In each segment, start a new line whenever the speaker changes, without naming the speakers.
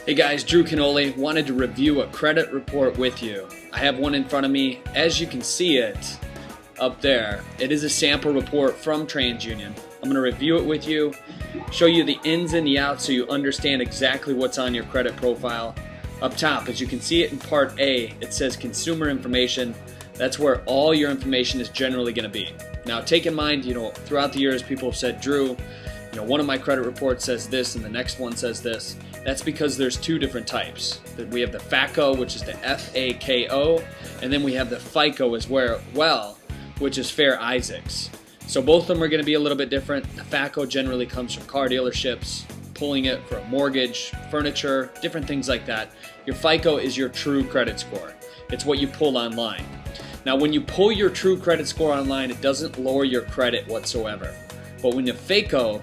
Hey guys, Drew Canoli. Wanted to review a credit report with you. I have one in front of me. As you can see it up there, it is a sample report from TransUnion. I'm going to review it with you, show you the ins and the outs so you understand exactly what's on your credit profile. Up top, as you can see it in Part A, it says consumer information. That's where all your information is generally going to be. Now take in mind, throughout the years people have said, Drew, one of my credit reports says this and the next one says this. That's because there's two different types. We have the FACO, which is the F-A-K-O, and then we have the FICO as well, which is Fair Isaacs. So both of them are going to be a little bit different. The FACO generally comes from car dealerships, pulling it for a mortgage, furniture, different things like that. Your FICO is your true credit score. It's what you pull online. Now when you pull your true credit score online, it doesn't lower your credit whatsoever. But when a FACO,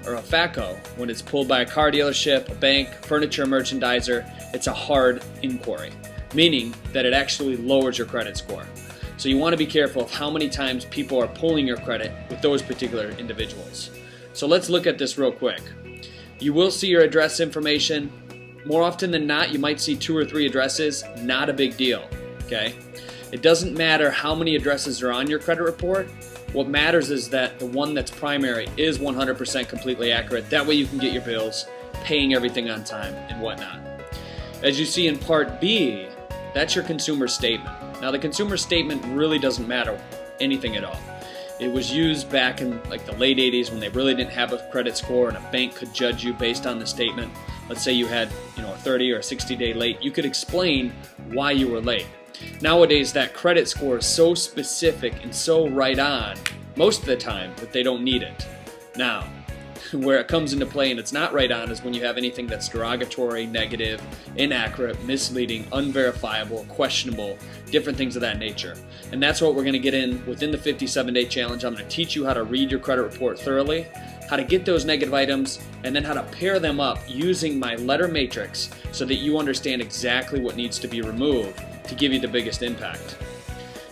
when it's pulled by a car dealership, a bank, furniture merchandiser, it's a hard inquiry, meaning that it actually lowers your credit score. So you want to be careful of how many times people are pulling your credit with those particular individuals. So let's look at this real quick. You will see your address information. More often than not, you might see 2 or 3 addresses. Not a big deal, okay? It doesn't matter how many addresses are on your credit report. What matters is that the one that's primary is 100% completely accurate. That way you can get your bills, paying everything on time and whatnot. As you see in Part B, that's your consumer statement. Now the consumer statement really doesn't matter anything at all. It was used back in like the late 80s when they really didn't have a credit score and a bank could judge you based on the statement. Let's say you had a 30 or 60 day late. You could explain why you were late. Nowadays, that credit score is so specific and so right on most of the time that they don't need it. Now, where it comes into play and it's not right on is when you have anything that's derogatory, negative, inaccurate, misleading, unverifiable, questionable, different things of that nature. And that's what we're going to get in within the 57-day challenge. I'm going to teach you how to read your credit report thoroughly, how to get those negative items, and then how to pair them up using my letter matrix so that you understand exactly what needs to be removed to give you the biggest impact.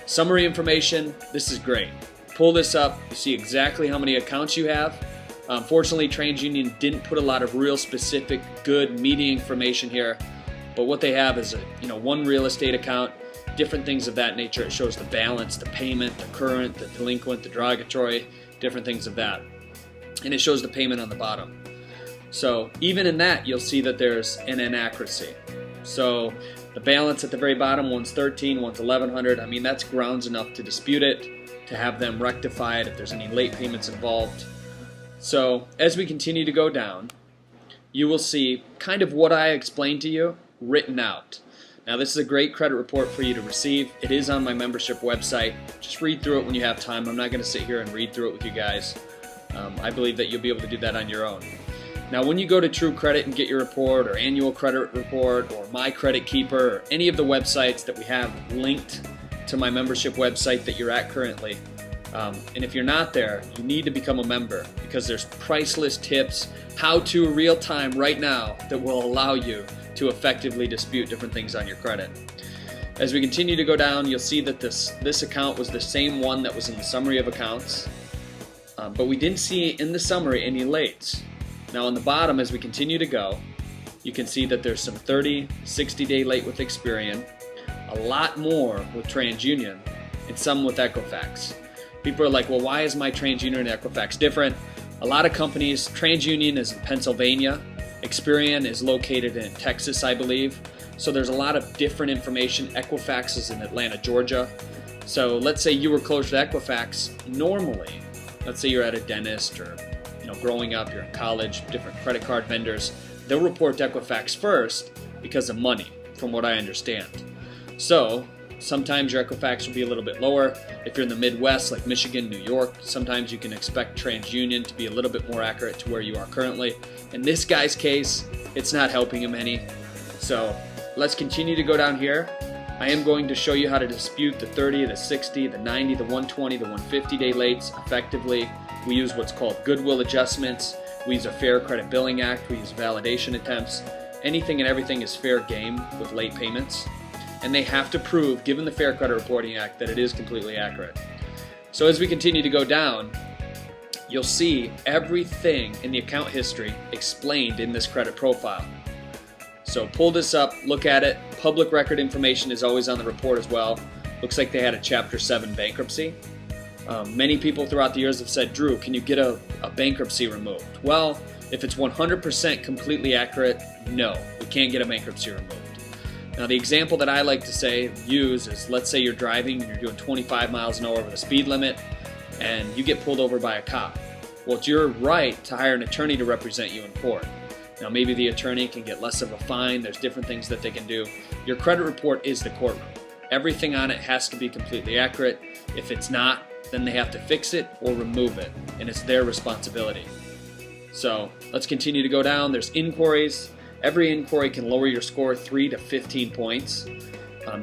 Summary information, this is great. Pull this up, you see exactly how many accounts you have. Fortunately, TransUnion didn't put a lot of real specific, good, meaty information here, but what they have is one real estate account, different things of that nature. It shows the balance, the payment, the current, the delinquent, the derogatory, different things of that. And it shows the payment on the bottom. So even in that, you'll see that there's an inaccuracy. So the balance at the very bottom, one's 13, one's 1100. I mean, that's grounds enough to dispute it, to have them rectified if there's any late payments involved. So as we continue to go down, you will see kind of what I explained to you written out. Now this is a great credit report for you to receive. It is on my membership website. Just read through it when you have time. I'm not going to sit here and read through it with you guys. I believe that you'll be able to do that on your own. Now when you go to True Credit and get your report, or Annual Credit Report, or My Credit Keeper, or any of the websites that we have linked to my membership website that you're at currently, and if you're not there, you need to become a member because there's priceless tips, how-to real-time right now that will allow you to effectively dispute different things on your credit. As we continue to go down, you'll see that this account was the same one that was in the summary of accounts, but we didn't see in the summary any lates. Now on the bottom, as we continue to go, you can see that there's some 30, 60-day late with Experian, a lot more with TransUnion, and some with Equifax. People are like, well, why is my TransUnion and Equifax different? A lot of companies, TransUnion is in Pennsylvania, Experian is located in Texas, I believe. So there's a lot of different information. Equifax is in Atlanta, Georgia. So let's say you were close to Equifax. Normally, let's say you're at a dentist or growing up, you're in college, different credit card vendors, they'll report to Equifax first because of money, from what I understand. So sometimes your Equifax will be a little bit lower. If you're in the Midwest, like Michigan, New York, sometimes you can expect TransUnion to be a little bit more accurate to where you are currently. In this guy's case, it's not helping him any. So let's continue to go down here. I am going to show you how to dispute the 30, the 60, the 90, the 120, the 150 day lates effectively. We use what's called goodwill adjustments. We use a Fair Credit Billing Act. We use validation attempts. Anything and everything is fair game with late payments. And they have to prove, given the Fair Credit Reporting Act, that it is completely accurate. So as we continue to go down, you'll see everything in the account history explained in this credit profile. So pull this up, look at it. Public record information is always on the report as well. Looks like they had a Chapter 7 bankruptcy. Many people throughout the years have said, Drew, can you get a bankruptcy removed? Well, if it's 100% completely accurate, no, we can't get a bankruptcy removed. Now the example that I like to use is, let's say you're driving and you're doing 25 miles an hour over the speed limit and you get pulled over by a cop. Well, it's your right to hire an attorney to represent you in court. Now maybe the attorney can get less of a fine, there's different things that they can do. Your credit report is the courtroom. Everything on it has to be completely accurate. If it's not, then they have to fix it or remove it, and it's their responsibility. So let's continue to go down. There's inquiries. Every inquiry can lower your score 3 to 15 points,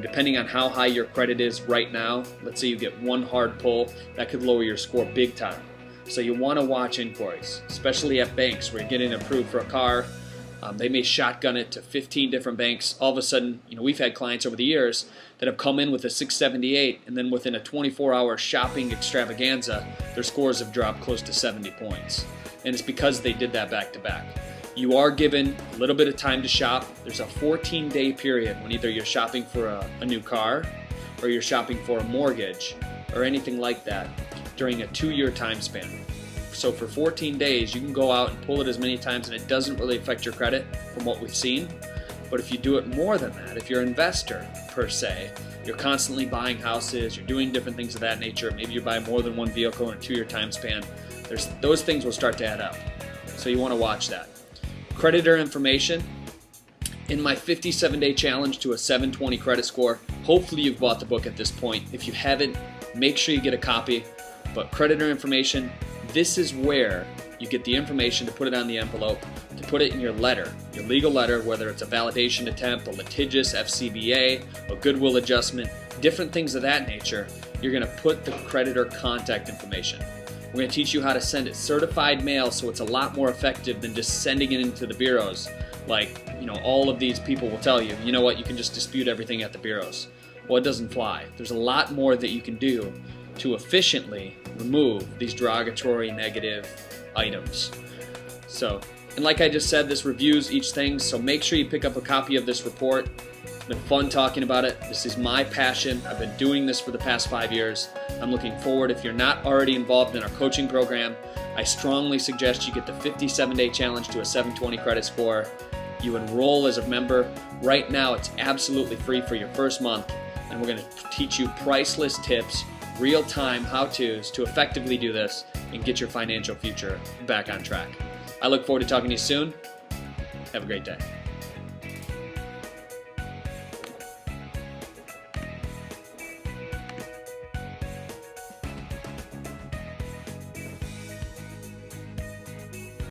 depending on how high your credit is right now. Let's say you get one hard pull, that could lower your score big time. So you want to watch inquiries, especially at banks where you're getting approved for a car. They may shotgun it to 15 different banks. All of a sudden, we've had clients over the years that have come in with a 678, and then within a 24-hour shopping extravaganza, their scores have dropped close to 70 points. And it's because they did that back-to-back. You are given a little bit of time to shop. There's a 14-day period when either you're shopping for a new car or you're shopping for a mortgage or anything like that during a 2-year time span. So for 14 days, you can go out and pull it as many times and it doesn't really affect your credit from what we've seen. But if you do it more than that, if you're an investor per se, you're constantly buying houses, you're doing different things of that nature, maybe you buy more than one vehicle in a 2-year time span, those things will start to add up. So you want to watch that. Creditor information. In my 57-day challenge to a 720 credit score, hopefully you've bought the book at this point. If you haven't, make sure you get a copy. But creditor information, this is where you get the information to put it on the envelope, to put it in your letter, your legal letter, whether it's a validation attempt, a litigious FCBA, a goodwill adjustment, different things of that nature. You're going to put the creditor contact information. We're going to teach you how to send it certified mail, so it's a lot more effective than just sending it into the bureaus. Like, all of these people will tell you, you know what, you can just dispute everything at the bureaus. Well, it doesn't fly. There's a lot more that you can do to efficiently remove these derogatory negative items. And like I just said, this reviews each thing, so make sure you pick up a copy of this report. It's been fun talking about it. This is my passion. I've been doing this for the past 5 years. I'm looking forward. If you're not already involved in our coaching program, I strongly suggest you get the 57-day challenge to a 720 credit score. You enroll as a member. Right now, it's absolutely free for your first month, and we're going to teach you priceless tips, real-time how-tos to effectively do this and get your financial future back on track. I look forward to talking to you soon. Have a great day.